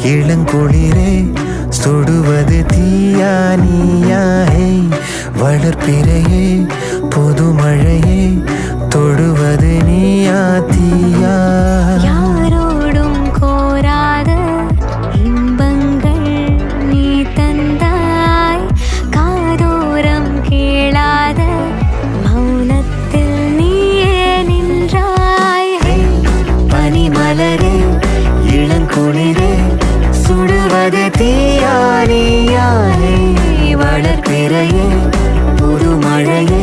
இளங்குளிரே சுடுவது தீயா நீயா ஹே வளர்ப்பிறையே புதுமழையே தொடுவது நீயா தீயா யாரோடும் கோராத இன்பங்கள் நீ தந்தாய் காதோரம் கேளாத மௌனத்தில் நீயே நின்றாய் பனிமலரே இளங்குளிரே சுடுவது தீயா நீயா ஹே வளர்ப்பிறையே புதுமழையே